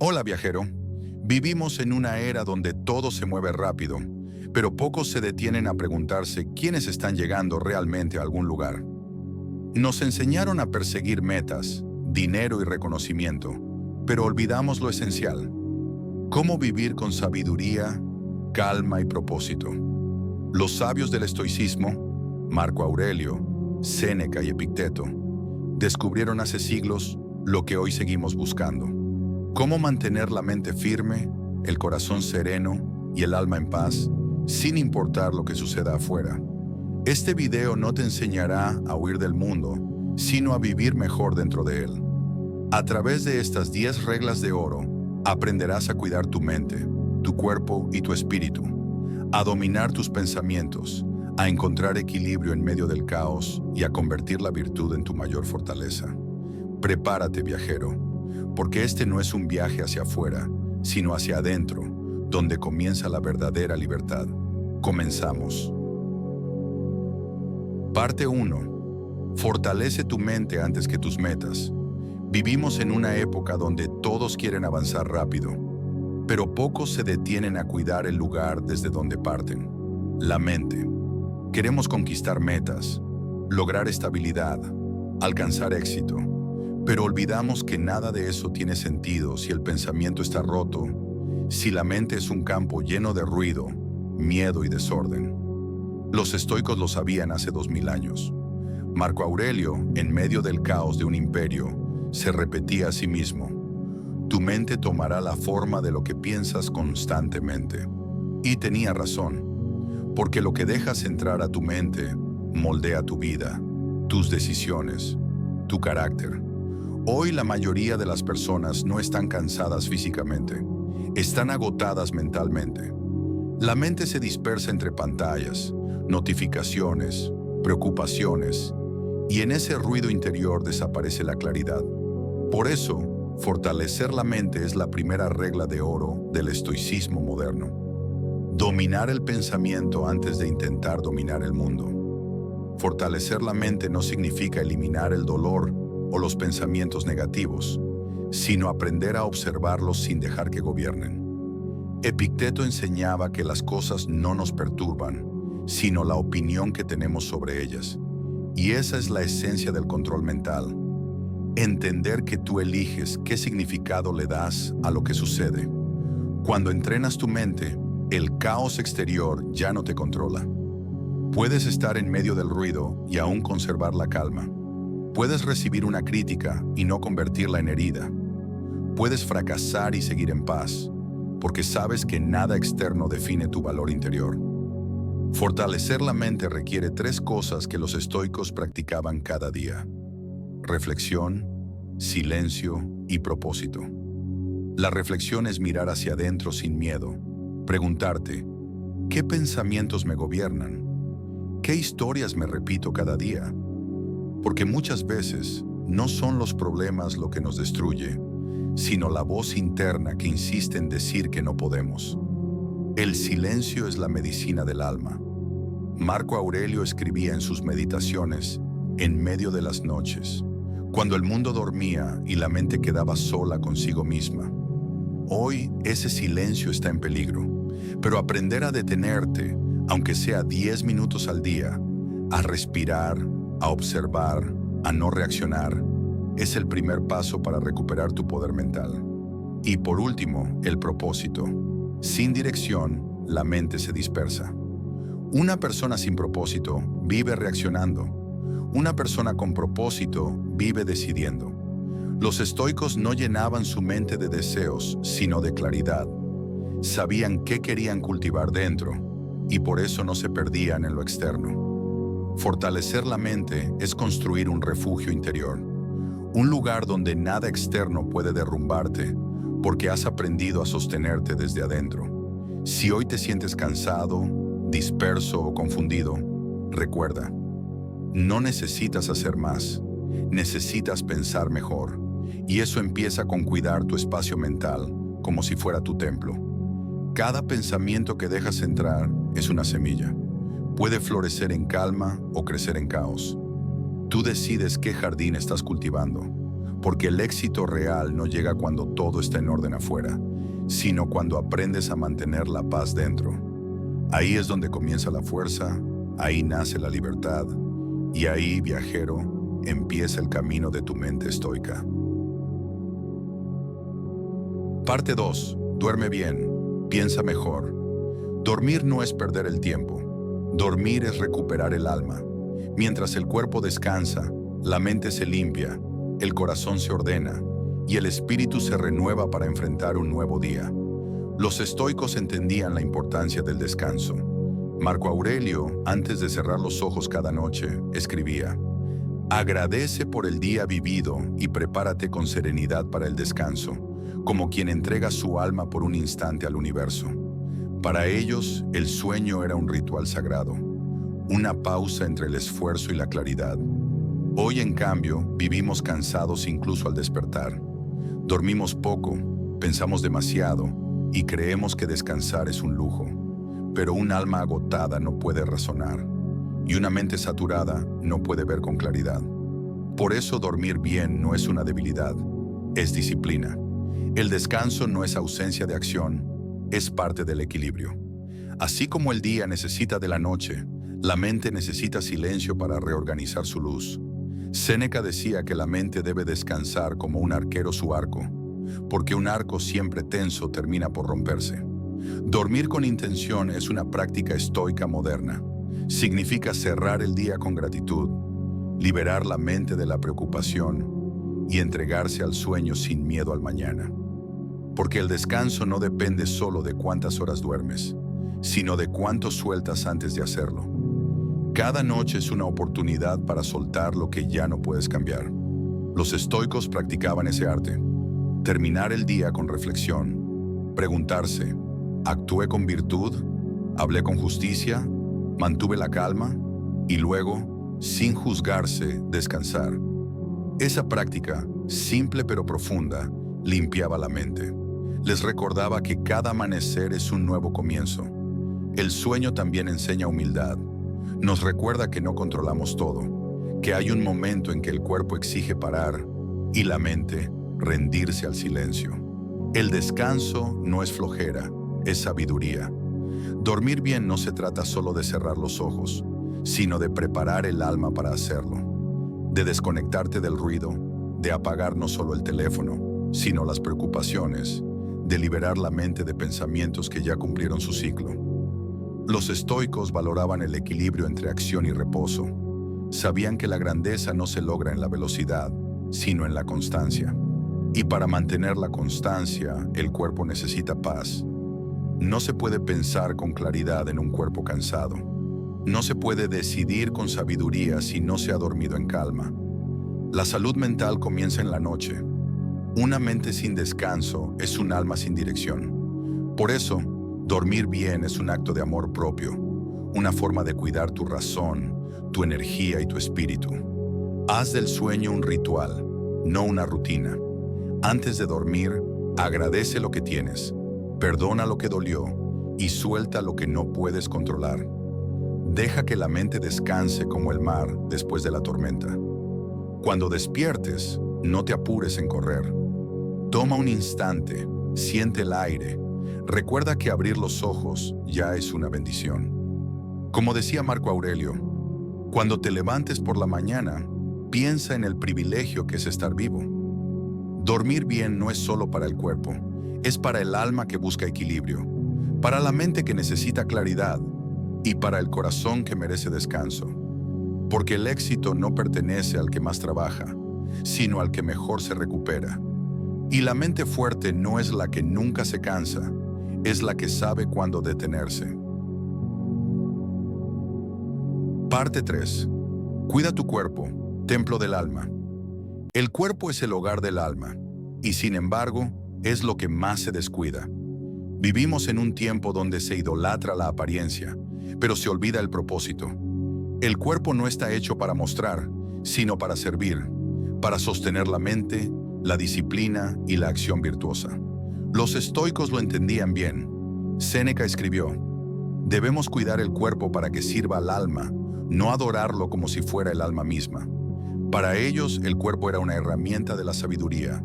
Hola viajero, vivimos en una era donde todo se mueve rápido, pero pocos se detienen a preguntarse quiénes están llegando realmente a algún lugar. Nos enseñaron a perseguir metas, dinero y reconocimiento, pero olvidamos lo esencial: cómo vivir con sabiduría, calma y propósito. Los sabios del estoicismo, Marco Aurelio, Séneca y Epicteto, descubrieron hace siglos lo que hoy seguimos buscando: cómo mantener la mente firme, el corazón sereno y el alma en paz, sin importar lo que suceda afuera. Este video no te enseñará a huir del mundo, sino a vivir mejor dentro de él. A través de estas 10 reglas de oro, aprenderás a cuidar tu mente, tu cuerpo y tu espíritu, a dominar tus pensamientos, a encontrar equilibrio en medio del caos y a convertir la virtud en tu mayor fortaleza. Prepárate, viajero, porque este no es un viaje hacia afuera, sino hacia adentro, donde comienza la verdadera libertad. Comenzamos. Parte 1. Fortalece tu mente antes que tus metas. Vivimos en una época donde todos quieren avanzar rápido, pero pocos se detienen a cuidar el lugar desde donde parten: la mente. Queremos conquistar metas, lograr estabilidad, alcanzar éxito, pero olvidamos que nada de eso tiene sentido si el pensamiento está roto, si la mente es un campo lleno de ruido, miedo y desorden. Los estoicos lo sabían hace 2000 años. Marco Aurelio, en medio del caos de un imperio, se repetía a sí mismo: tu mente tomará la forma de lo que piensas constantemente. Y tenía razón, porque lo que dejas entrar a tu mente moldea tu vida, tus decisiones, tu carácter. Hoy la mayoría de las personas no están cansadas físicamente, están agotadas mentalmente. La mente se dispersa entre pantallas, notificaciones, preocupaciones, y en ese ruido interior desaparece la claridad. Por eso, fortalecer la mente es la primera regla de oro del estoicismo moderno. Dominar el pensamiento antes de intentar dominar el mundo. Fortalecer la mente no significa eliminar el dolor o los pensamientos negativos, sino aprender a observarlos sin dejar que gobiernen. Epicteto enseñaba que las cosas no nos perturban, sino la opinión que tenemos sobre ellas. Y esa es la esencia del control mental. Entender que tú eliges qué significado le das a lo que sucede. Cuando entrenas tu mente, el caos exterior ya no te controla. Puedes estar en medio del ruido y aún conservar la calma. Puedes recibir una crítica y no convertirla en herida. Puedes fracasar y seguir en paz, porque sabes que nada externo define tu valor interior. Fortalecer la mente requiere 3 cosas que los estoicos practicaban cada día: reflexión, silencio y propósito. La reflexión es mirar hacia adentro sin miedo, preguntarte: ¿qué pensamientos me gobiernan? ¿Qué historias me repito cada día? Porque muchas veces no son los problemas lo que nos destruye, sino la voz interna que insiste en decir que no podemos. El silencio es la medicina del alma. Marco Aurelio escribía en sus meditaciones: en medio de las noches, cuando el mundo dormía y la mente quedaba sola consigo misma. Hoy ese silencio está en peligro, pero aprender a detenerte, aunque sea 10 minutos al día, a respirar, a observar, a no reaccionar, es el primer paso para recuperar tu poder mental. Y por último, el propósito. Sin dirección, la mente se dispersa. Una persona sin propósito vive reaccionando. Una persona con propósito vive decidiendo. Los estoicos no llenaban su mente de deseos, sino de claridad. Sabían qué querían cultivar dentro, y por eso no se perdían en lo externo. Fortalecer la mente es construir un refugio interior, un lugar donde nada externo puede derrumbarte, porque has aprendido a sostenerte desde adentro. Si hoy te sientes cansado, disperso o confundido, recuerda: no necesitas hacer más, necesitas pensar mejor, y eso empieza con cuidar tu espacio mental como si fuera tu templo. Cada pensamiento que dejas entrar es una semilla. Puede florecer en calma o crecer en caos. Tú decides qué jardín estás cultivando. porque el éxito real no llega cuando todo está en orden afuera, sino cuando aprendes a mantener la paz dentro. Ahí es donde comienza la fuerza, ahí nace la libertad, y ahí, viajero, empieza el camino de tu mente estoica. Parte 2. Duerme bien, piensa mejor. Dormir no es perder el tiempo. Dormir es recuperar el alma. Mientras el cuerpo descansa, la mente se limpia, el corazón se ordena y el espíritu se renueva para enfrentar un nuevo día. Los estoicos entendían la importancia del descanso. Marco Aurelio, antes de cerrar los ojos cada noche, escribía: agradece por el día vivido y prepárate con serenidad para el descanso, como quien entrega su alma por un instante al universo. Para ellos, el sueño era un ritual sagrado, una pausa entre el esfuerzo y la claridad. Hoy, en cambio, vivimos cansados incluso al despertar. Dormimos poco, pensamos demasiado y creemos que descansar es un lujo. Pero un alma agotada no puede razonar y una mente saturada no puede ver con claridad. Por eso dormir bien no es una debilidad, es disciplina. El descanso no es ausencia de acción, es parte del equilibrio. Así como el día necesita de la noche, la mente necesita silencio para reorganizar su luz. Séneca decía que la mente debe descansar como un arquero su arco, porque un arco siempre tenso termina por romperse. Dormir con intención es una práctica estoica moderna. Significa cerrar el día con gratitud, liberar la mente de la preocupación y entregarse al sueño sin miedo al mañana. Porque el descanso no depende solo de cuántas horas duermes, sino de cuánto sueltas antes de hacerlo. Cada noche es una oportunidad para soltar lo que ya no puedes cambiar. Los estoicos practicaban ese arte. Terminar el día con reflexión, preguntarse: ¿actué con virtud? ¿Hablé con justicia? ¿Mantuve la calma? Y luego, sin juzgarse, descansar. Esa práctica, simple pero profunda, limpiaba la mente. Les recordaba que cada amanecer es un nuevo comienzo. El sueño también enseña humildad. Nos recuerda que no controlamos todo, que hay un momento en que el cuerpo exige parar y la mente rendirse al silencio. El descanso no es flojera, es sabiduría. Dormir bien no se trata solo de cerrar los ojos, sino de preparar el alma para hacerlo, de desconectarte del ruido, de apagar no solo el teléfono, sino las preocupaciones, de liberar la mente de pensamientos que ya cumplieron su ciclo. Los estoicos valoraban el equilibrio entre acción y reposo. Sabían que la grandeza no se logra en la velocidad, sino en la constancia. Y para mantener la constancia, el cuerpo necesita paz. No se puede pensar con claridad en un cuerpo cansado. No se puede decidir con sabiduría si no se ha dormido en calma. La salud mental comienza en la noche. Una mente sin descanso es un alma sin dirección. Por eso, dormir bien es un acto de amor propio, una forma de cuidar tu razón, tu energía y tu espíritu. Haz del sueño un ritual, no una rutina. Antes de dormir, agradece lo que tienes, perdona lo que dolió y suelta lo que no puedes controlar. Deja que la mente descanse como el mar después de la tormenta. Cuando despiertes, no te apures en correr. Toma un instante, siente el aire. Recuerda que abrir los ojos ya es una bendición. Como decía Marco Aurelio, cuando te levantes por la mañana, piensa en el privilegio que es estar vivo. Dormir bien no es solo para el cuerpo, es para el alma que busca equilibrio, para la mente que necesita claridad y para el corazón que merece descanso. Porque el éxito no pertenece al que más trabaja, sino al que mejor se recupera. Y la mente fuerte no es la que nunca se cansa, es la que sabe cuándo detenerse. Parte 3. Cuida tu cuerpo, templo del alma. El cuerpo es el hogar del alma, y sin embargo, es lo que más se descuida. Vivimos en un tiempo donde se idolatra la apariencia, pero se olvida el propósito. El cuerpo no está hecho para mostrar, sino para servir, para sostener la mente, la disciplina y la acción virtuosa. Los estoicos lo entendían bien. Séneca escribió: debemos cuidar el cuerpo para que sirva al alma, no adorarlo como si fuera el alma misma. Para ellos, el cuerpo era una herramienta de la sabiduría,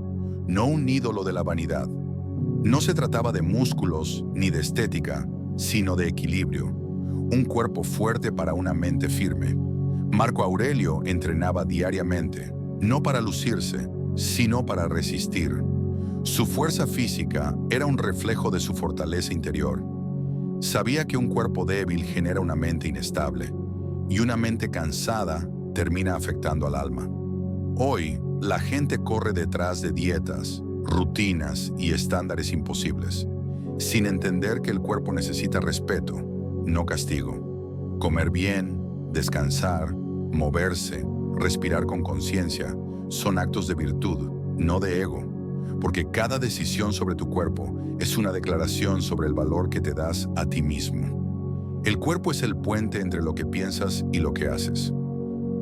no un ídolo de la vanidad. No se trataba de músculos ni de estética, sino de equilibrio. Un cuerpo fuerte para una mente firme. Marco Aurelio entrenaba diariamente, no para lucirse, sino para resistir. Su fuerza física era un reflejo de su fortaleza interior. Sabía que un cuerpo débil genera una mente inestable, y una mente cansada termina afectando al alma. Hoy, la gente corre detrás de dietas, rutinas y estándares imposibles, sin entender que el cuerpo necesita respeto, no castigo. Comer bien, descansar, moverse, respirar con conciencia, son actos de virtud, no de ego, porque cada decisión sobre tu cuerpo es una declaración sobre el valor que te das a ti mismo. El cuerpo es el puente entre lo que piensas y lo que haces.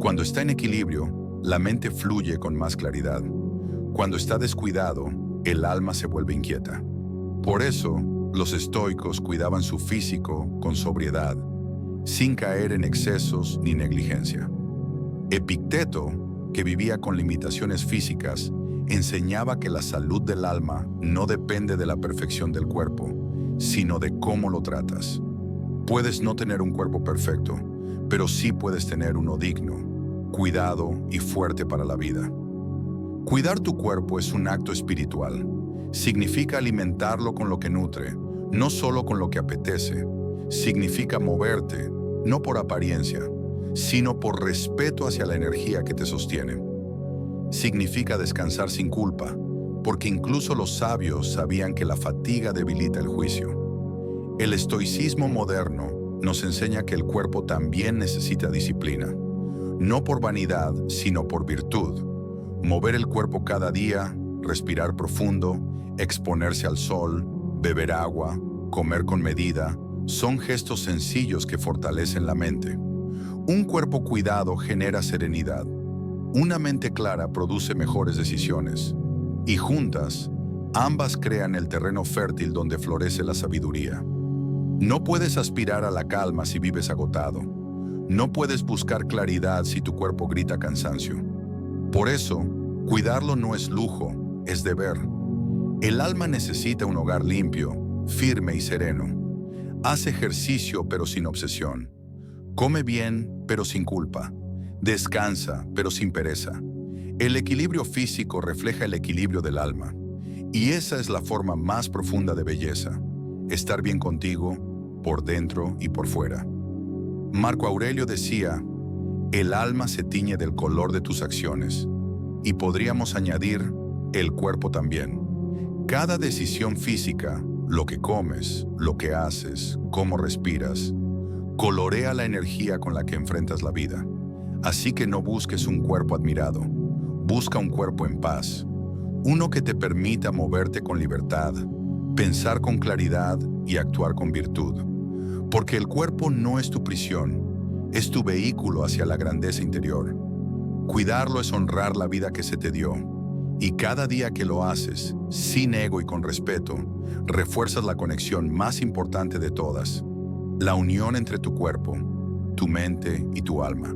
Cuando está en equilibrio, la mente fluye con más claridad. Cuando está descuidado, el alma se vuelve inquieta. Por eso, los estoicos cuidaban su físico con sobriedad, sin caer en excesos ni negligencia. Epicteto, que vivía con limitaciones físicas, enseñaba que la salud del alma no depende de la perfección del cuerpo, sino de cómo lo tratas. Puedes no tener un cuerpo perfecto, pero sí puedes tener uno digno, cuidado y fuerte para la vida. Cuidar tu cuerpo es un acto espiritual. Significa alimentarlo con lo que nutre, no solo con lo que apetece. Significa moverte, no por apariencia, sino por respeto hacia la energía que te sostiene. Significa descansar sin culpa, porque incluso los sabios sabían que la fatiga debilita el juicio. El estoicismo moderno nos enseña que el cuerpo también necesita disciplina, no por vanidad, sino por virtud. Mover el cuerpo cada día, respirar profundo, exponerse al sol, beber agua, comer con medida, son gestos sencillos que fortalecen la mente. Un cuerpo cuidado genera serenidad. Una mente clara produce mejores decisiones. Y juntas, ambas crean el terreno fértil donde florece la sabiduría. No puedes aspirar a la calma si vives agotado. No puedes buscar claridad si tu cuerpo grita cansancio. Por eso, cuidarlo no es lujo, es deber. El alma necesita un hogar limpio, firme y sereno. Haz ejercicio pero sin obsesión. Come bien pero sin culpa. Descansa pero sin pereza. El equilibrio físico refleja el equilibrio del alma. Y esa es la forma más profunda de belleza. Estar bien contigo, por dentro y por fuera. Marco Aurelio decía, el alma se tiñe del color de tus acciones. Y podríamos añadir, el cuerpo también. Cada decisión física, lo que comes, lo que haces, cómo respiras, colorea la energía con la que enfrentas la vida. Así que no busques un cuerpo admirado. Busca un cuerpo en paz. Uno que te permita moverte con libertad, pensar con claridad y actuar con virtud. Porque el cuerpo no es tu prisión, es tu vehículo hacia la grandeza interior. Cuidarlo es honrar la vida que se te dio. Y cada día que lo haces, sin ego y con respeto, refuerzas la conexión más importante de todas, la unión entre tu cuerpo, tu mente y tu alma.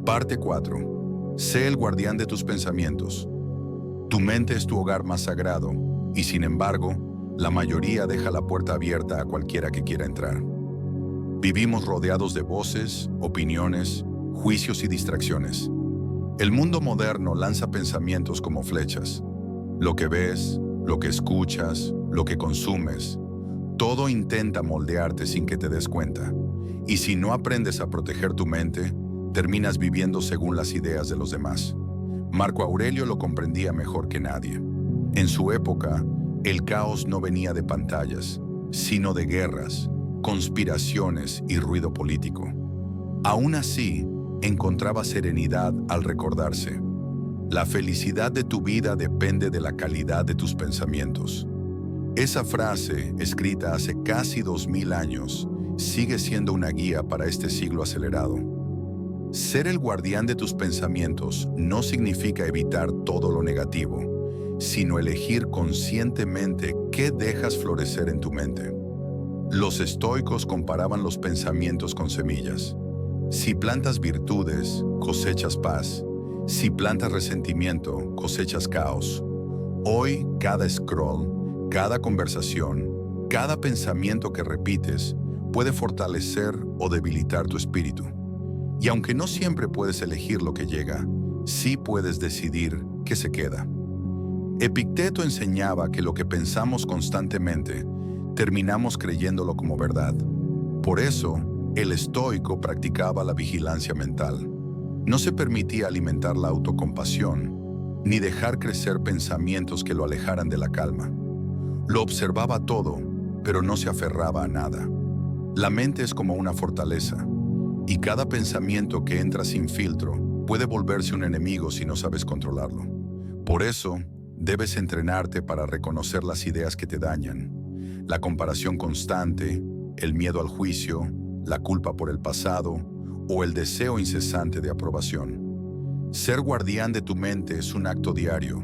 Parte 4. Sé el guardián de tus pensamientos. Tu mente es tu hogar más sagrado, y sin embargo, la mayoría deja la puerta abierta a cualquiera que quiera entrar. Vivimos rodeados de voces, opiniones, juicios y distracciones. El mundo moderno lanza pensamientos como flechas. Lo que ves, lo que escuchas, lo que consumes, todo intenta moldearte sin que te des cuenta. Y si no aprendes a proteger tu mente, terminas viviendo según las ideas de los demás. Marco Aurelio lo comprendía mejor que nadie. En su época, el caos no venía de pantallas, sino de guerras, conspiraciones y ruido político. Aún así, encontraba serenidad al recordarse. La felicidad de tu vida depende de la calidad de tus pensamientos. Esa frase, escrita hace casi 2000 años, sigue siendo una guía para este siglo acelerado. Ser el guardián de tus pensamientos no significa evitar todo lo negativo, sino elegir conscientemente qué dejas florecer en tu mente. Los estoicos comparaban los pensamientos con semillas. Si plantas virtudes, cosechas paz. Si plantas resentimiento, cosechas caos. Hoy, cada scroll, cada conversación, cada pensamiento que repites puede fortalecer o debilitar tu espíritu. Y aunque no siempre puedes elegir lo que llega, sí puedes decidir qué se queda. Epicteto enseñaba que lo que pensamos constantemente, terminamos creyéndolo como verdad. Por eso, el estoico practicaba la vigilancia mental. No se permitía alimentar la autocompasión, ni dejar crecer pensamientos que lo alejaran de la calma. Lo observaba todo, pero no se aferraba a nada. La mente es como una fortaleza, y cada pensamiento que entra sin filtro puede volverse un enemigo si no sabes controlarlo. Por eso, debes entrenarte para reconocer las ideas que te dañan. La comparación constante, el miedo al juicio, la culpa por el pasado o el deseo incesante de aprobación. Ser guardián de tu mente es un acto diario.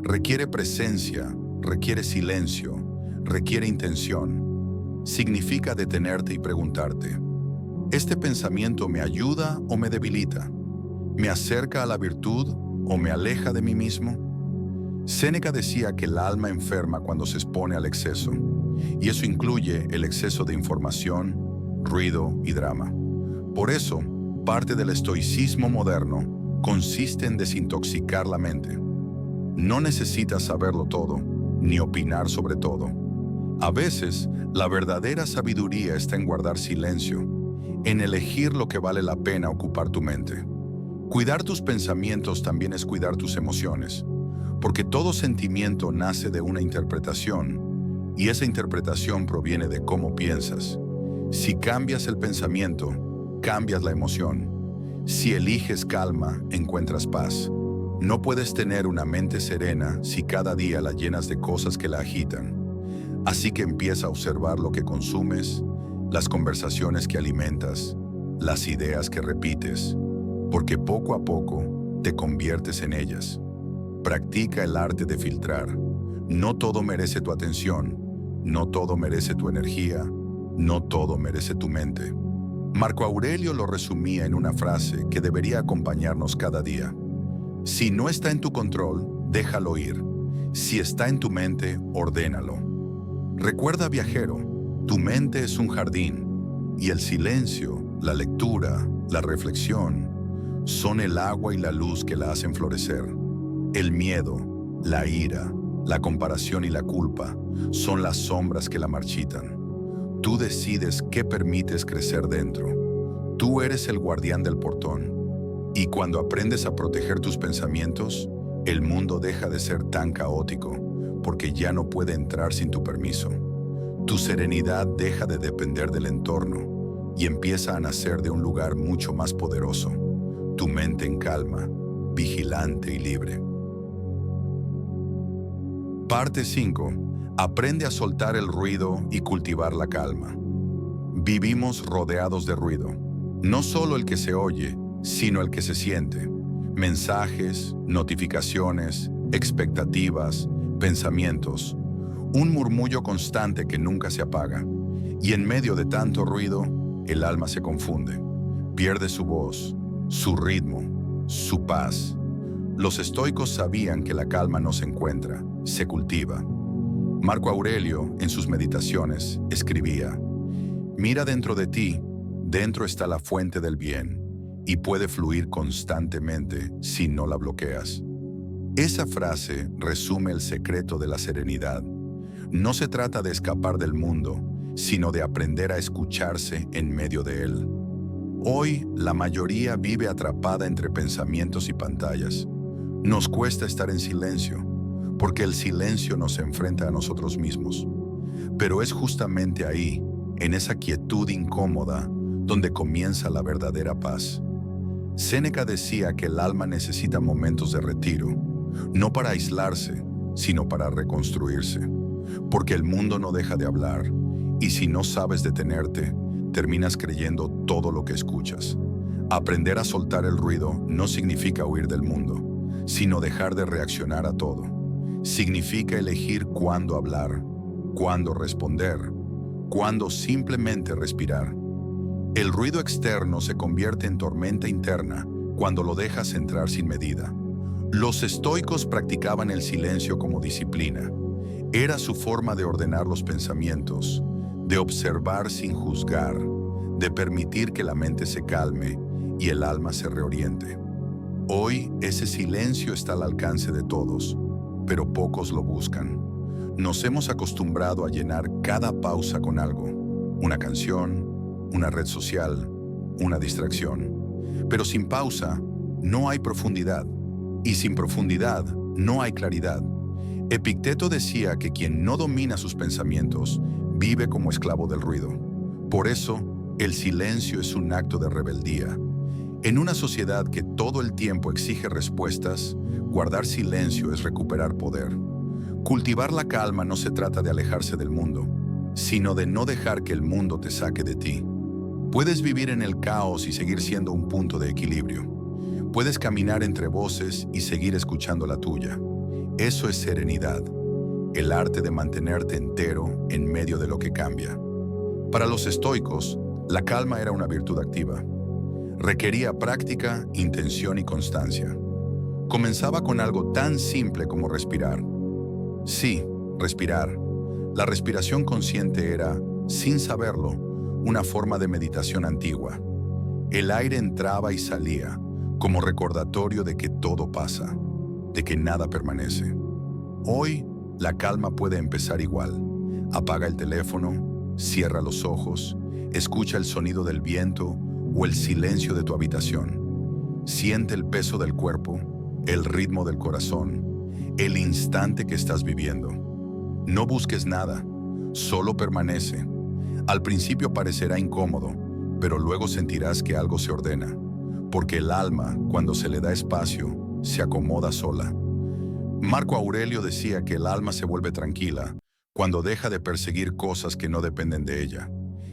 Requiere presencia, requiere silencio, requiere intención. Significa detenerte y preguntarte: ¿este pensamiento me ayuda o me debilita? ¿Me acerca a la virtud o me aleja de mí mismo? Séneca decía que el alma enferma cuando se expone al exceso, y eso incluye el exceso de información, ruido y drama. Por eso, parte del estoicismo moderno consiste en desintoxicar la mente. No necesitas saberlo todo, ni opinar sobre todo. A veces, la verdadera sabiduría está en guardar silencio, en elegir lo que vale la pena ocupar tu mente. Cuidar tus pensamientos también es cuidar tus emociones, porque todo sentimiento nace de una interpretación, y esa interpretación proviene de cómo piensas. Si cambias el pensamiento, cambias la emoción. Si eliges calma, encuentras paz. No puedes tener una mente serena si cada día la llenas de cosas que la agitan. Así que empieza a observar lo que consumes, las conversaciones que alimentas, las ideas que repites, porque poco a poco te conviertes en ellas. Practica el arte de filtrar. No todo merece tu atención, no todo merece tu energía, no todo merece tu mente. Marco Aurelio lo resumía en una frase que debería acompañarnos cada día. Si no está en tu control, déjalo ir. Si está en tu mente, ordénalo. Recuerda, viajero, tu mente es un jardín, y el silencio, la lectura, la reflexión, son el agua y la luz que la hacen florecer. El miedo, la ira, la comparación y la culpa son las sombras que la marchitan. Tú decides qué permites crecer dentro. Tú eres el guardián del portón. Y cuando aprendes a proteger tus pensamientos, el mundo deja de ser tan caótico, porque ya no puede entrar sin tu permiso. Tu serenidad deja de depender del entorno y empieza a nacer de un lugar mucho más poderoso. Tu mente en calma, vigilante y libre. Parte 5. Aprende a soltar el ruido y cultivar la calma. Vivimos rodeados de ruido. No solo el que se oye, sino el que se siente. Mensajes, notificaciones, expectativas, pensamientos. Un murmullo constante que nunca se apaga. Y en medio de tanto ruido, el alma se confunde. Pierde su voz, su ritmo, su paz. Los estoicos sabían que la calma no se encuentra, se cultiva. Marco Aurelio, en sus meditaciones, escribía: mira dentro de ti, dentro está la fuente del bien, y puede fluir constantemente si no la bloqueas. Esa frase resume el secreto de la serenidad. No se trata de escapar del mundo, sino de aprender a escucharse en medio de él. Hoy, la mayoría vive atrapada entre pensamientos y pantallas. Nos cuesta estar en silencio, porque el silencio nos enfrenta a nosotros mismos. Pero es justamente ahí, en esa quietud incómoda, donde comienza la verdadera paz. Séneca decía que el alma necesita momentos de retiro, no para aislarse, sino para reconstruirse. Porque el mundo no deja de hablar, y si no sabes detenerte, terminas creyendo todo lo que escuchas. Aprender a soltar el ruido no significa huir del mundo, sino dejar de reaccionar a todo. Significa elegir cuándo hablar, cuándo responder, cuándo simplemente respirar. El ruido externo se convierte en tormenta interna cuando lo dejas entrar sin medida. Los estoicos practicaban el silencio como disciplina. Era su forma de ordenar los pensamientos, de observar sin juzgar, de permitir que la mente se calme y el alma se reoriente. Hoy ese silencio está al alcance de todos, pero pocos lo buscan. Nos hemos acostumbrado a llenar cada pausa con algo, una canción, una red social, una distracción. Pero sin pausa no hay profundidad, y sin profundidad no hay claridad. Epicteto decía que quien no domina sus pensamientos vive como esclavo del ruido. Por eso, el silencio es un acto de rebeldía. En una sociedad que todo el tiempo exige respuestas, guardar silencio es recuperar poder. Cultivar la calma no se trata de alejarse del mundo, sino de no dejar que el mundo te saque de ti. Puedes vivir en el caos y seguir siendo un punto de equilibrio. Puedes caminar entre voces y seguir escuchando la tuya. Eso es serenidad, el arte de mantenerte entero en medio de lo que cambia. Para los estoicos, la calma era una virtud activa. Requería práctica, intención y constancia. Comenzaba con algo tan simple como respirar. Sí, respirar. La respiración consciente era, sin saberlo, una forma de meditación antigua. El aire entraba y salía, como recordatorio de que todo pasa, de que nada permanece. Hoy, la calma puede empezar igual. Apaga el teléfono, cierra los ojos, escucha el sonido del viento o el silencio de tu habitación. Siente el peso del cuerpo, el ritmo del corazón, el instante que estás viviendo. No busques nada, solo permanece. Al principio parecerá incómodo, pero luego sentirás que algo se ordena, porque el alma, cuando se le da espacio, se acomoda sola. Marco Aurelio decía que el alma se vuelve tranquila cuando deja de perseguir cosas que no dependen de ella.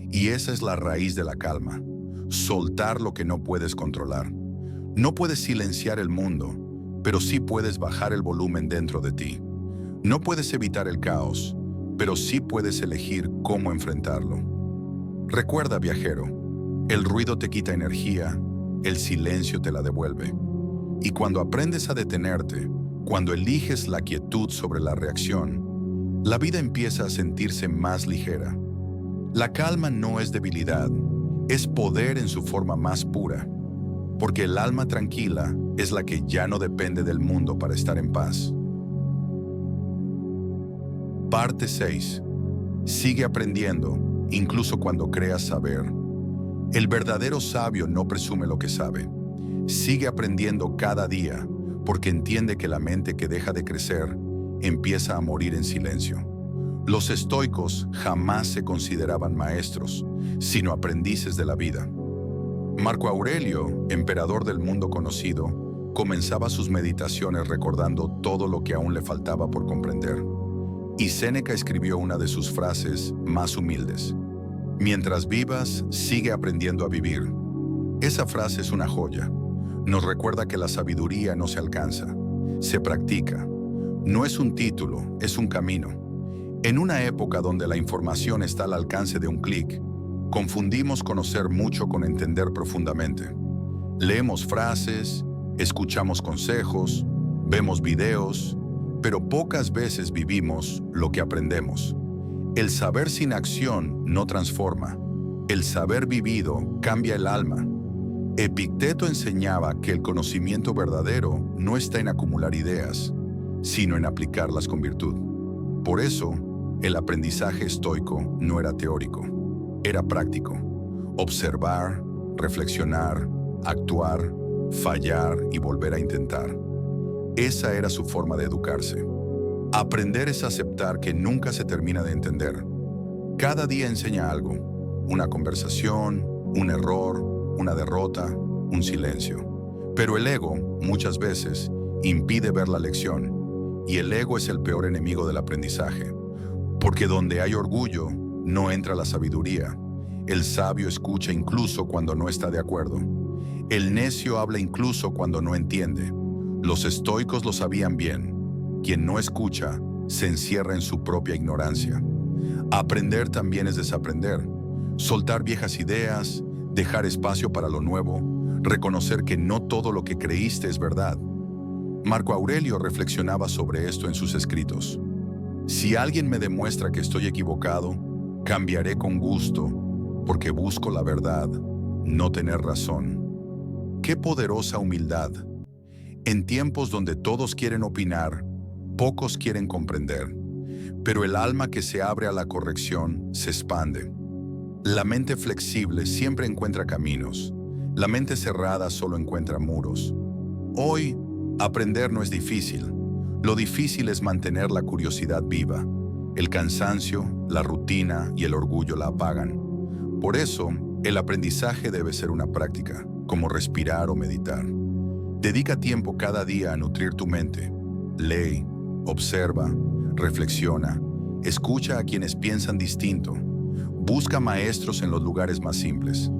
Y esa es la raíz de la calma, soltar lo que no puedes controlar. No puedes silenciar el mundo, pero sí puedes bajar el volumen dentro de ti. No puedes evitar el caos, pero sí puedes elegir cómo enfrentarlo. Recuerda, viajero, el ruido te quita energía, el silencio te la devuelve. Y cuando aprendes a detenerte, cuando eliges la quietud sobre la reacción, la vida empieza a sentirse más ligera. La calma no es debilidad, es poder en su forma más pura, porque el alma tranquila es la que ya no depende del mundo para estar en paz. Parte 6. Sigue aprendiendo, incluso cuando creas saber. El verdadero sabio no presume lo que sabe. Sigue aprendiendo cada día, porque entiende que la mente que deja de crecer empieza a morir en silencio. Los estoicos jamás se consideraban maestros, sino aprendices de la vida. Marco Aurelio, emperador del mundo conocido, comenzaba sus meditaciones recordando todo lo que aún le faltaba por comprender. Y Séneca escribió una de sus frases más humildes: mientras vivas, sigue aprendiendo a vivir. Esa frase es una joya. Nos recuerda que la sabiduría no se alcanza, se practica. No es un título, es un camino. En una época donde la información está al alcance de un clic, confundimos conocer mucho con entender profundamente. Leemos frases, escuchamos consejos, vemos videos, pero pocas veces vivimos lo que aprendemos. El saber sin acción no transforma. El saber vivido cambia el alma. Epicteto enseñaba que el conocimiento verdadero no está en acumular ideas, sino en aplicarlas con virtud. Por eso, el aprendizaje estoico no era teórico, era práctico. Observar, reflexionar, actuar, fallar y volver a intentar. Esa era su forma de educarse. Aprender es aceptar que nunca se termina de entender. Cada día enseña algo, una conversación, un error, una derrota, un silencio. Pero el ego, muchas veces, impide ver la lección, y el ego es el peor enemigo del aprendizaje. Porque donde hay orgullo, no entra la sabiduría. El sabio escucha incluso cuando no está de acuerdo. El necio habla incluso cuando no entiende. Los estoicos lo sabían bien. Quien no escucha, se encierra en su propia ignorancia. Aprender también es desaprender. Soltar viejas ideas, dejar espacio para lo nuevo, reconocer que no todo lo que creíste es verdad. Marco Aurelio reflexionaba sobre esto en sus escritos. Si alguien me demuestra que estoy equivocado, cambiaré con gusto, porque busco la verdad, no tener razón. ¡Qué poderosa humildad! En tiempos donde todos quieren opinar, pocos quieren comprender, pero el alma que se abre a la corrección se expande. La mente flexible siempre encuentra caminos, la mente cerrada solo encuentra muros. Hoy, aprender no es difícil. Lo difícil es mantener la curiosidad viva. El cansancio, la rutina y el orgullo la apagan. Por eso, el aprendizaje debe ser una práctica, como respirar o meditar. Dedica tiempo cada día a nutrir tu mente. Lee, observa, reflexiona, escucha a quienes piensan distinto. Busca maestros en los lugares más simples.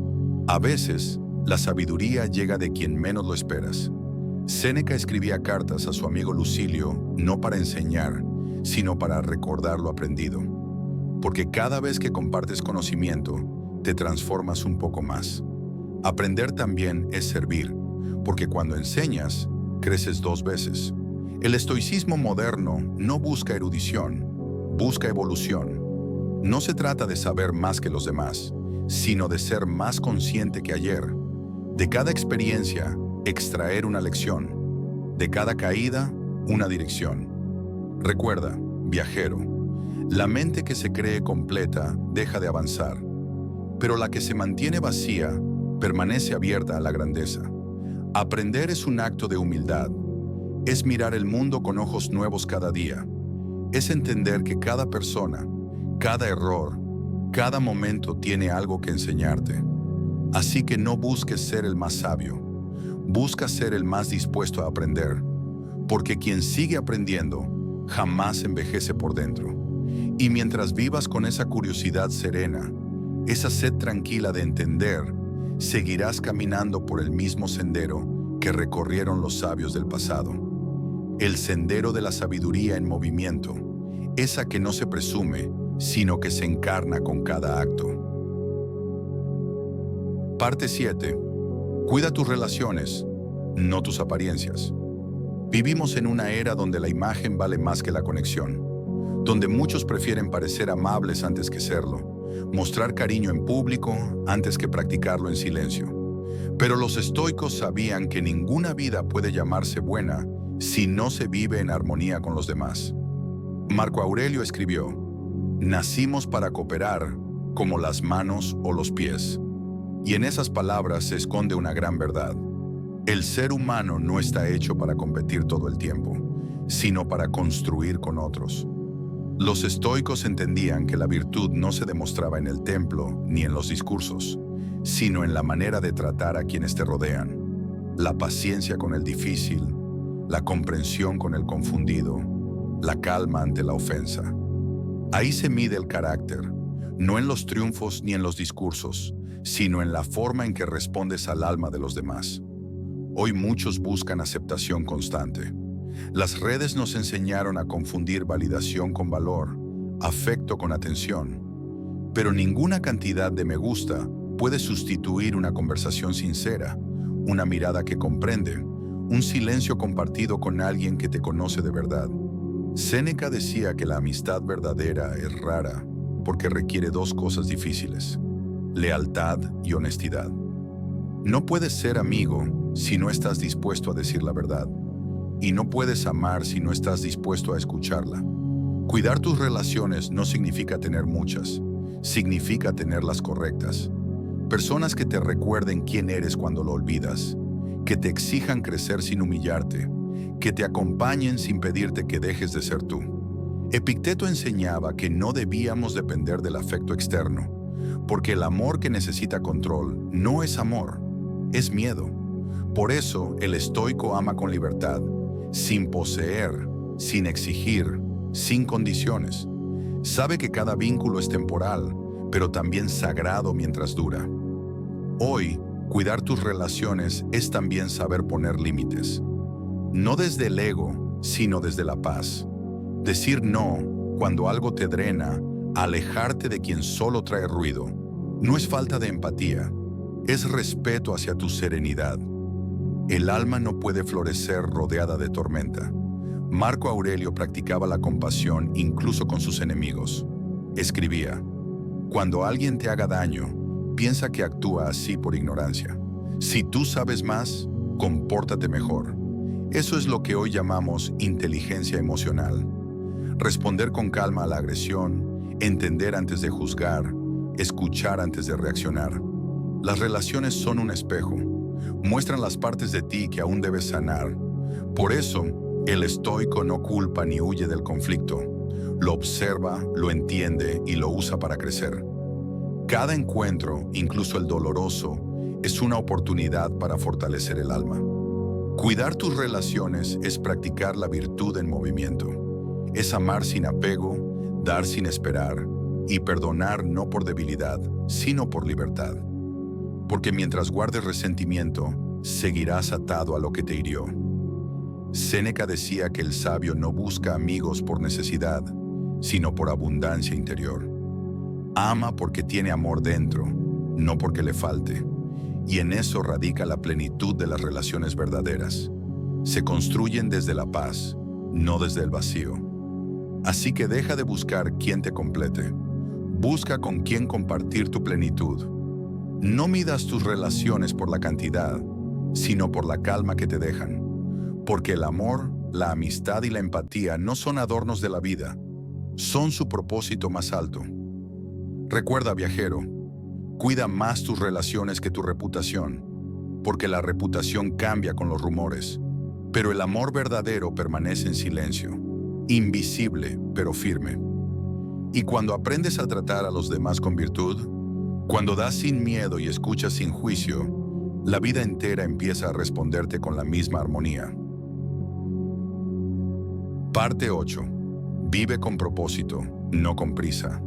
A veces, la sabiduría llega de quien menos lo esperas. Séneca escribía cartas a su amigo Lucilio no para enseñar, sino para recordar lo aprendido. Porque cada vez que compartes conocimiento, te transformas un poco más. Aprender también es servir, porque cuando enseñas, creces 2 veces. El estoicismo moderno no busca erudición, busca evolución. No se trata de saber más que los demás, sino de ser más consciente que ayer. De cada experiencia, extraer una lección. De cada caída, una dirección. Recuerda, viajero, la mente que se cree completa deja de avanzar, pero la que se mantiene vacía permanece abierta a la grandeza. Aprender es un acto de humildad. Es mirar el mundo con ojos nuevos cada día. Es entender que cada persona, cada error, cada momento tiene algo que enseñarte. Así que no busques ser el más sabio. Busca ser el más dispuesto a aprender. Porque quien sigue aprendiendo jamás envejece por dentro. Y mientras vivas con esa curiosidad serena, esa sed tranquila de entender, seguirás caminando por el mismo sendero que recorrieron los sabios del pasado. El sendero de la sabiduría en movimiento, esa que no se presume, sino que se encarna con cada acto. Parte 7. Cuida tus relaciones, no tus apariencias. Vivimos en una era donde la imagen vale más que la conexión, donde muchos prefieren parecer amables antes que serlo, mostrar cariño en público antes que practicarlo en silencio. Pero los estoicos sabían que ninguna vida puede llamarse buena si no se vive en armonía con los demás. Marco Aurelio escribió: nacimos para cooperar como las manos o los pies. Y en esas palabras se esconde una gran verdad. El ser humano no está hecho para competir todo el tiempo, sino para construir con otros. Los estoicos entendían que la virtud no se demostraba en el templo ni en los discursos, sino en la manera de tratar a quienes te rodean. La paciencia con el difícil, la comprensión con el confundido, la calma ante la ofensa. Ahí se mide el carácter, no en los triunfos ni en los discursos, sino en la forma en que respondes al alma de los demás. Hoy muchos buscan aceptación constante. Las redes nos enseñaron a confundir validación con valor, afecto con atención. Pero ninguna cantidad de me gusta puede sustituir una conversación sincera, una mirada que comprende, un silencio compartido con alguien que te conoce de verdad. Séneca decía que la amistad verdadera es rara porque requiere 2 cosas difíciles: lealtad y honestidad. No puedes ser amigo si no estás dispuesto a decir la verdad. Y no puedes amar si no estás dispuesto a escucharla. Cuidar tus relaciones no significa tener muchas, significa tenerlas correctas. Personas que te recuerden quién eres cuando lo olvidas, que te exijan crecer sin humillarte, que te acompañen sin pedirte que dejes de ser tú. Epicteto enseñaba que no debíamos depender del afecto externo, porque el amor que necesita control no es amor, es miedo. Por eso el estoico ama con libertad, sin poseer, sin exigir, sin condiciones. Sabe que cada vínculo es temporal, pero también sagrado mientras dura. Hoy, cuidar tus relaciones es también saber poner límites. No desde el ego, sino desde la paz. Decir no cuando algo te drena, alejarte de quien solo trae ruido, no es falta de empatía, es respeto hacia tu serenidad. El alma no puede florecer rodeada de tormenta. Marco Aurelio practicaba la compasión incluso con sus enemigos. Escribía: cuando alguien te haga daño, piensa que actúa así por ignorancia. Si tú sabes más, compórtate mejor. Eso es lo que hoy llamamos inteligencia emocional. Responder con calma a la agresión, entender antes de juzgar, escuchar antes de reaccionar. Las relaciones son un espejo. Muestran las partes de ti que aún debes sanar. Por eso, el estoico no culpa ni huye del conflicto. Lo observa, lo entiende y lo usa para crecer. Cada encuentro, incluso el doloroso, es una oportunidad para fortalecer el alma. Cuidar tus relaciones es practicar la virtud en movimiento. Es amar sin apego, dar sin esperar y perdonar no por debilidad, sino por libertad. Porque mientras guardes resentimiento, seguirás atado a lo que te hirió. Séneca decía que el sabio no busca amigos por necesidad, sino por abundancia interior. Ama porque tiene amor dentro, no porque le falte. Y en eso radica la plenitud de las relaciones verdaderas. Se construyen desde la paz, no desde el vacío. Así que deja de buscar quién te complete. Busca con quién compartir tu plenitud. No midas tus relaciones por la cantidad, sino por la calma que te dejan. Porque el amor, la amistad y la empatía no son adornos de la vida, son su propósito más alto. Recuerda, viajero, cuida más tus relaciones que tu reputación, porque la reputación cambia con los rumores, pero el amor verdadero permanece en silencio, invisible pero firme. Y cuando aprendes a tratar a los demás con virtud, cuando das sin miedo y escuchas sin juicio, la vida entera empieza a responderte con la misma armonía. Parte 8. Vive con propósito, no con prisa.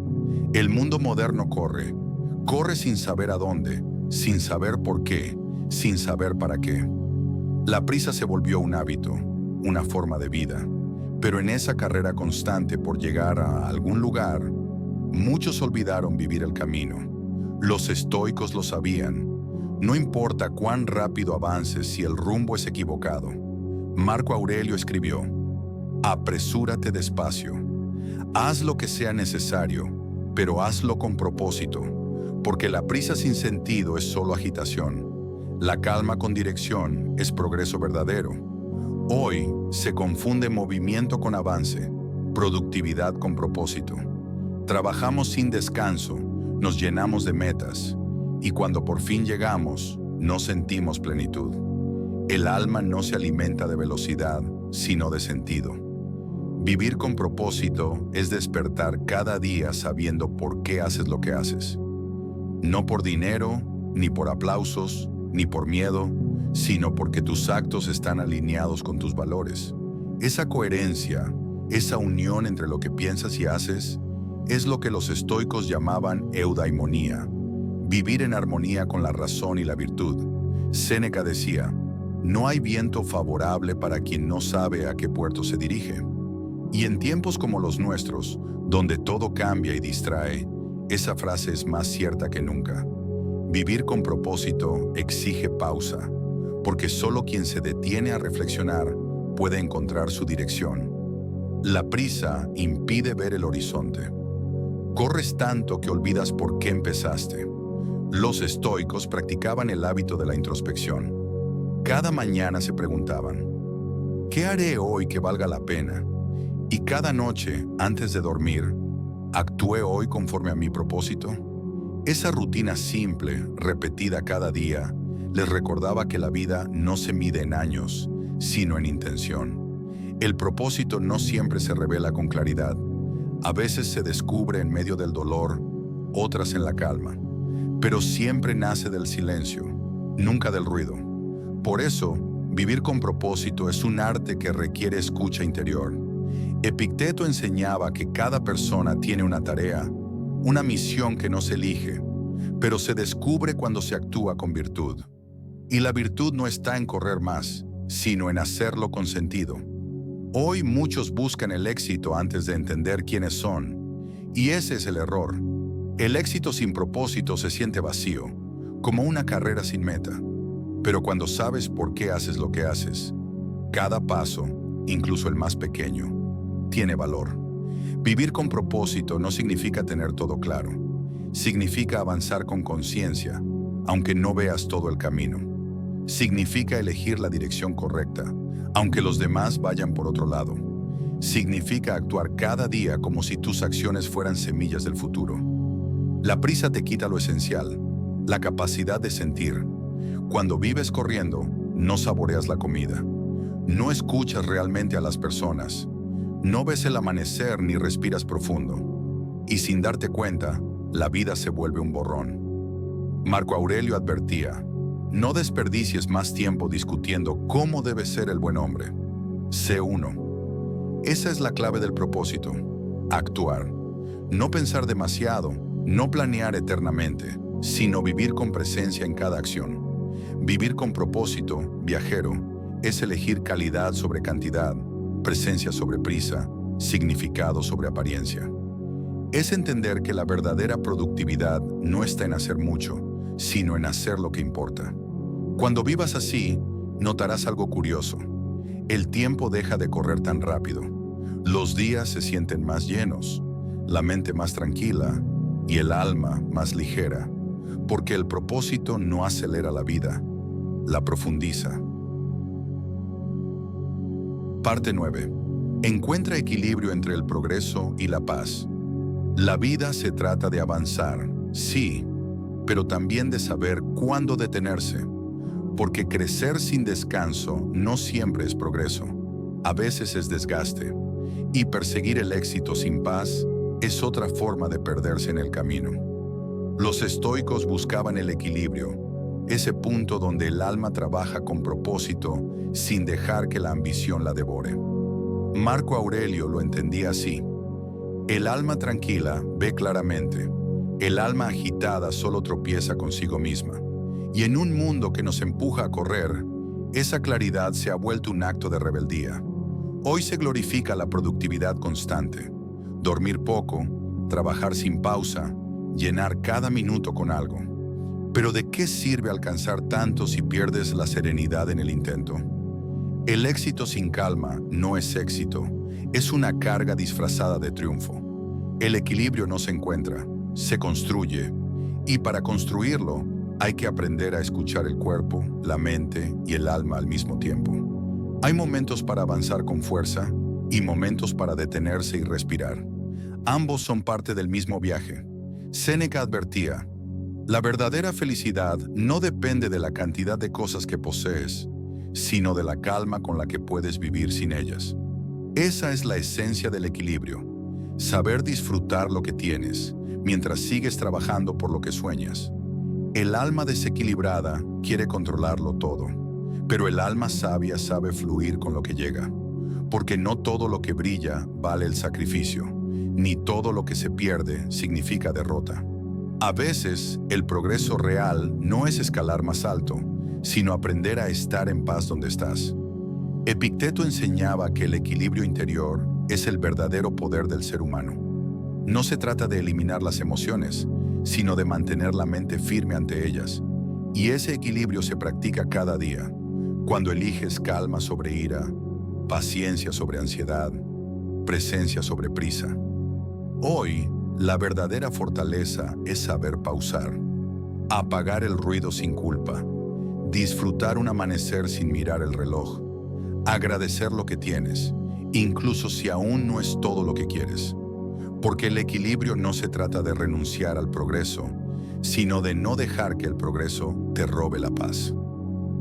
El mundo moderno corre. Corre sin saber a dónde, sin saber por qué, sin saber para qué. La prisa se volvió un hábito, una forma de vida. Pero en esa carrera constante por llegar a algún lugar, muchos olvidaron vivir el camino. Los estoicos lo sabían. No importa cuán rápido avances si el rumbo es equivocado. Marco Aurelio escribió: apresúrate despacio. Haz lo que sea necesario, pero hazlo con propósito, porque la prisa sin sentido es solo agitación. La calma con dirección es progreso verdadero. Hoy se confunde movimiento con avance, productividad con propósito. Trabajamos sin descanso, nos llenamos de metas, y cuando por fin llegamos, no sentimos plenitud. El alma no se alimenta de velocidad, sino de sentido. Vivir con propósito es despertar cada día sabiendo por qué haces lo que haces. No por dinero, ni por aplausos, ni por miedo, sino porque tus actos están alineados con tus valores. Esa coherencia, esa unión entre lo que piensas y haces, es lo que los estoicos llamaban eudaimonía, vivir en armonía con la razón y la virtud. Séneca decía: no hay viento favorable para quien no sabe a qué puerto se dirige. Y en tiempos como los nuestros, donde todo cambia y distrae, esa frase es más cierta que nunca. Vivir con propósito exige pausa, porque solo quien se detiene a reflexionar puede encontrar su dirección. La prisa impide ver el horizonte. Corres tanto que olvidas por qué empezaste. Los estoicos practicaban el hábito de la introspección. Cada mañana se preguntaban: ¿qué haré hoy que valga la pena? Y cada noche, antes de dormir, ¿actué hoy conforme a mi propósito? Esa rutina simple, repetida cada día, les recordaba que la vida no se mide en años, sino en intención. El propósito no siempre se revela con claridad. A veces se descubre en medio del dolor, otras en la calma. Pero siempre nace del silencio, nunca del ruido. Por eso, vivir con propósito es un arte que requiere escucha interior. Epicteto enseñaba que cada persona tiene una tarea, una misión que no se elige, pero se descubre cuando se actúa con virtud. Y la virtud no está en correr más, sino en hacerlo con sentido. Hoy muchos buscan el éxito antes de entender quiénes son, y ese es el error. El éxito sin propósito se siente vacío, como una carrera sin meta. Pero cuando sabes por qué haces lo que haces, cada paso, incluso el más pequeño, tiene valor. Vivir con propósito no significa tener todo claro. Significa avanzar con conciencia, aunque no veas todo el camino. Significa elegir la dirección correcta, aunque los demás vayan por otro lado. Significa actuar cada día como si tus acciones fueran semillas del futuro. La prisa te quita lo esencial, la capacidad de sentir. Cuando vives corriendo, no saboreas la comida. No escuchas realmente a las personas. No ves el amanecer ni respiras profundo. Y sin darte cuenta, la vida se vuelve un borrón. Marco Aurelio advertía: no desperdicies más tiempo discutiendo cómo debe ser el buen hombre. Sé uno. Esa es la clave del propósito. Actuar. No pensar demasiado, no planear eternamente, sino vivir con presencia en cada acción. Vivir con propósito, viajero, es elegir calidad sobre cantidad, presencia sobre prisa, significado sobre apariencia. Es entender que la verdadera productividad no está en hacer mucho, sino en hacer lo que importa. Cuando vivas así, notarás algo curioso. El tiempo deja de correr tan rápido. Los días se sienten más llenos, la mente más tranquila y el alma más ligera, porque el propósito no acelera la vida, la profundiza. Parte 9. Encuentra equilibrio entre el progreso y la paz. La vida se trata de avanzar, sí, pero también de saber cuándo detenerse, porque crecer sin descanso no siempre es progreso, a veces es desgaste, y perseguir el éxito sin paz es otra forma de perderse en el camino. Los estoicos buscaban el equilibrio, ese punto donde el alma trabaja con propósito sin dejar que la ambición la devore. Marco Aurelio lo entendía así: el alma tranquila ve claramente, el alma agitada solo tropieza consigo misma. Y en un mundo que nos empuja a correr, esa claridad se ha vuelto un acto de rebeldía. Hoy se glorifica la productividad constante, dormir poco, trabajar sin pausa, llenar cada minuto con algo. Pero ¿de qué sirve alcanzar tanto si pierdes la serenidad en el intento? El éxito sin calma no es éxito, es una carga disfrazada de triunfo. El equilibrio no se encuentra, se construye, y para construirlo hay que aprender a escuchar el cuerpo, la mente y el alma al mismo tiempo. Hay momentos para avanzar con fuerza y momentos para detenerse y respirar. Ambos son parte del mismo viaje. Séneca advertía: la verdadera felicidad no depende de la cantidad de cosas que posees, sino de la calma con la que puedes vivir sin ellas. Esa es la esencia del equilibrio, saber disfrutar lo que tienes, mientras sigues trabajando por lo que sueñas. El alma desequilibrada quiere controlarlo todo, pero el alma sabia sabe fluir con lo que llega, porque no todo lo que brilla vale el sacrificio, ni todo lo que se pierde significa derrota. A veces, el progreso real no es escalar más alto, sino aprender a estar en paz donde estás. Epicteto enseñaba que el equilibrio interior es el verdadero poder del ser humano. No se trata de eliminar las emociones, sino de mantener la mente firme ante ellas. Y ese equilibrio se practica cada día, cuando eliges calma sobre ira, paciencia sobre ansiedad, presencia sobre prisa. Hoy, la verdadera fortaleza es saber pausar, apagar el ruido sin culpa, disfrutar un amanecer sin mirar el reloj, agradecer lo que tienes, incluso si aún no es todo lo que quieres. Porque el equilibrio no se trata de renunciar al progreso, sino de no dejar que el progreso te robe la paz.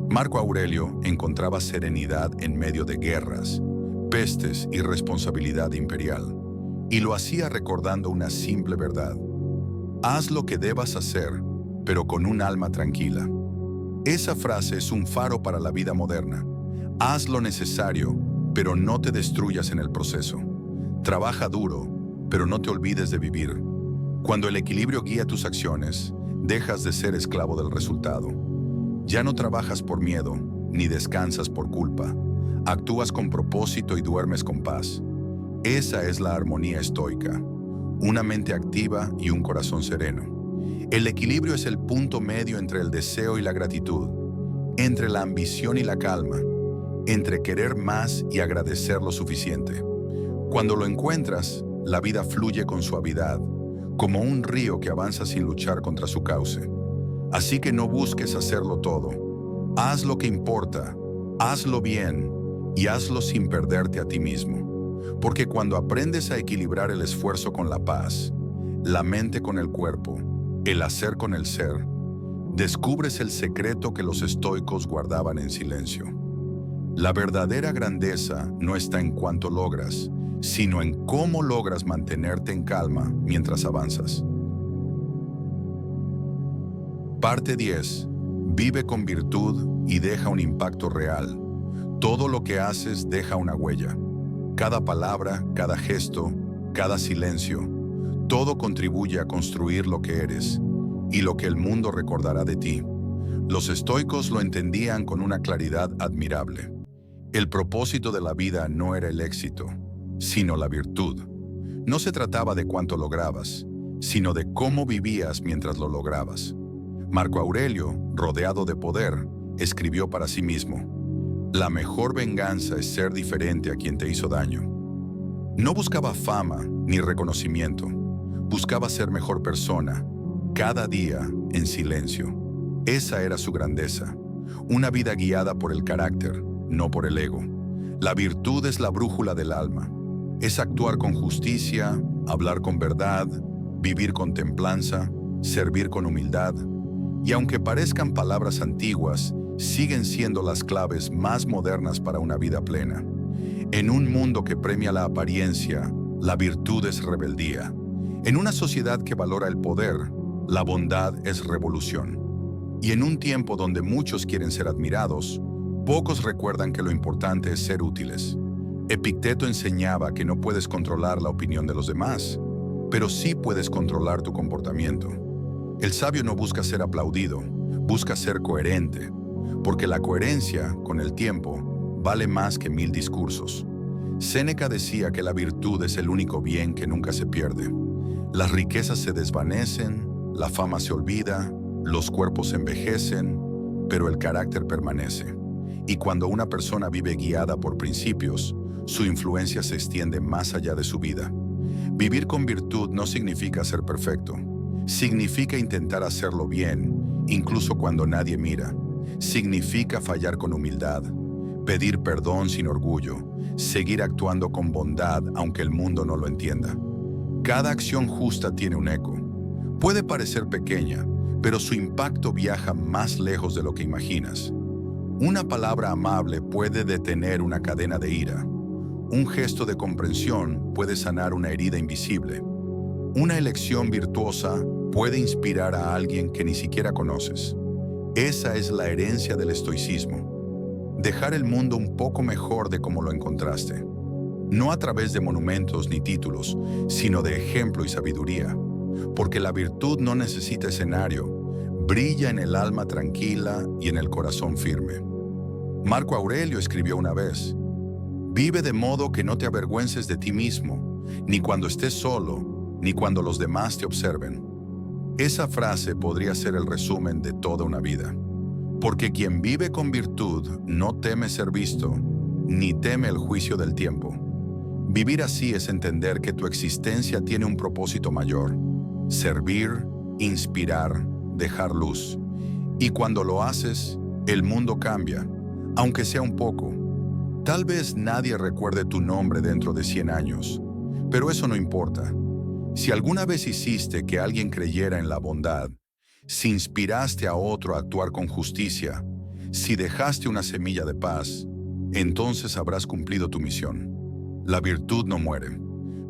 Marco Aurelio encontraba serenidad en medio de guerras, pestes y responsabilidad imperial, y lo hacía recordando una simple verdad: haz lo que debas hacer, pero con un alma tranquila. Esa frase es un faro para la vida moderna. Haz lo necesario, pero no te destruyas en el proceso. Trabaja duro, pero no te olvides de vivir. Cuando el equilibrio guía tus acciones, dejas de ser esclavo del resultado. Ya no trabajas por miedo, ni descansas por culpa. Actúas con propósito y duermes con paz. Esa es la armonía estoica, una mente activa y un corazón sereno. El equilibrio es el punto medio entre el deseo y la gratitud, entre la ambición y la calma, entre querer más y agradecer lo suficiente. Cuando lo encuentras, la vida fluye con suavidad, como un río que avanza sin luchar contra su cauce. Así que no busques hacerlo todo. Haz lo que importa, hazlo bien y hazlo sin perderte a ti mismo. Porque cuando aprendes a equilibrar el esfuerzo con la paz, la mente con el cuerpo, el hacer con el ser, descubres el secreto que los estoicos guardaban en silencio. La verdadera grandeza no está en cuánto logras, sino en cómo logras mantenerte en calma mientras avanzas. Parte 10. Vive con virtud y deja un impacto real. Todo lo que haces deja una huella. Cada palabra, cada gesto, cada silencio, todo contribuye a construir lo que eres y lo que el mundo recordará de ti. Los estoicos lo entendían con una claridad admirable. El propósito de la vida no era el éxito, sino la virtud. No se trataba de cuánto lograbas, sino de cómo vivías mientras lo lograbas. Marco Aurelio, rodeado de poder, escribió para sí mismo: la mejor venganza es ser diferente a quien te hizo daño. No buscaba fama ni reconocimiento, buscaba ser mejor persona, cada día en silencio. Esa era su grandeza, una vida guiada por el carácter, no por el ego. La virtud es la brújula del alma. Es actuar con justicia, hablar con verdad, vivir con templanza, servir con humildad. Y aunque parezcan palabras antiguas, siguen siendo las claves más modernas para una vida plena. En un mundo que premia la apariencia, la virtud es rebeldía. En una sociedad que valora el poder, la bondad es revolución. Y en un tiempo donde muchos quieren ser admirados, pocos recuerdan que lo importante es ser útiles. Epicteto enseñaba que no puedes controlar la opinión de los demás, pero sí puedes controlar tu comportamiento. El sabio no busca ser aplaudido, busca ser coherente, porque la coherencia, con el tiempo, vale más que 1000 discursos. Séneca decía que la virtud es el único bien que nunca se pierde. Las riquezas se desvanecen, la fama se olvida, los cuerpos envejecen, pero el carácter permanece. Y cuando una persona vive guiada por principios, su influencia se extiende más allá de su vida. Vivir con virtud no significa ser perfecto. Significa intentar hacerlo bien, incluso cuando nadie mira. Significa fallar con humildad, pedir perdón sin orgullo, seguir actuando con bondad aunque el mundo no lo entienda. Cada acción justa tiene un eco. Puede parecer pequeña, pero su impacto viaja más lejos de lo que imaginas. Una palabra amable puede detener una cadena de ira. Un gesto de comprensión puede sanar una herida invisible. Una elección virtuosa puede inspirar a alguien que ni siquiera conoces. Esa es la herencia del estoicismo. Dejar el mundo un poco mejor de como lo encontraste. No a través de monumentos ni títulos, sino de ejemplo y sabiduría. Porque la virtud no necesita escenario, brilla en el alma tranquila y en el corazón firme. Marco Aurelio escribió una vez: vive de modo que no te avergüences de ti mismo, ni cuando estés solo, ni cuando los demás te observen. Esa frase podría ser el resumen de toda una vida. Porque quien vive con virtud no teme ser visto, ni teme el juicio del tiempo. Vivir así es entender que tu existencia tiene un propósito mayor: servir, inspirar, dejar luz. Y cuando lo haces, el mundo cambia, aunque sea un poco. Tal vez nadie recuerde tu nombre dentro de 100 años, pero eso no importa. Si alguna vez hiciste que alguien creyera en la bondad, si inspiraste a otro a actuar con justicia, si dejaste una semilla de paz, entonces habrás cumplido tu misión. La virtud no muere,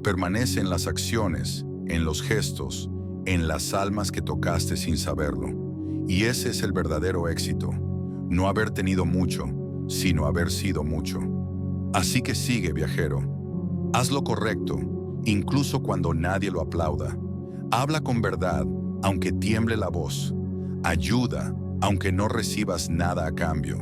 permanece en las acciones, en los gestos, en las almas que tocaste sin saberlo. Y ese es el verdadero éxito, no haber tenido mucho, sino haber sido mucho. Así que sigue, viajero. Haz lo correcto, incluso cuando nadie lo aplauda. Habla con verdad, aunque tiemble la voz. Ayuda, aunque no recibas nada a cambio.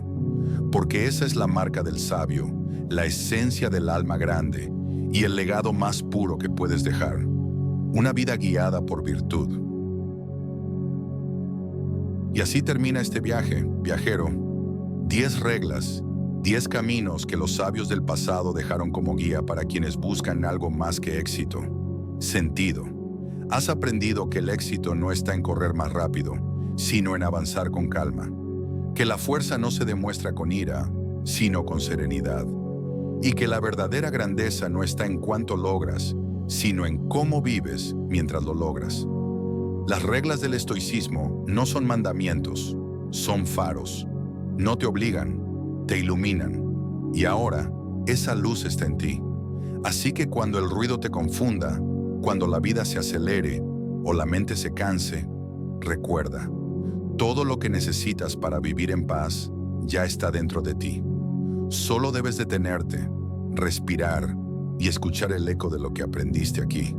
Porque esa es la marca del sabio, la esencia del alma grande y el legado más puro que puedes dejar. Una vida guiada por virtud. Y así termina este viaje, viajero. 10 reglas, 10 caminos que los sabios del pasado dejaron como guía para quienes buscan algo más que éxito. Sentido. Has aprendido que el éxito no está en correr más rápido, sino en avanzar con calma. Que la fuerza no se demuestra con ira, sino con serenidad. Y que la verdadera grandeza no está en cuánto logras, sino en cómo vives mientras lo logras. Las reglas del estoicismo no son mandamientos, son faros. No te obligan, te iluminan. Y ahora, esa luz está en ti. Así que cuando el ruido te confunda, cuando la vida se acelere o la mente se canse, recuerda, todo lo que necesitas para vivir en paz ya está dentro de ti. Solo debes detenerte, respirar y escuchar el eco de lo que aprendiste aquí.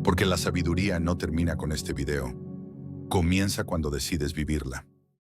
Porque la sabiduría no termina con este video. Comienza cuando decides vivirla.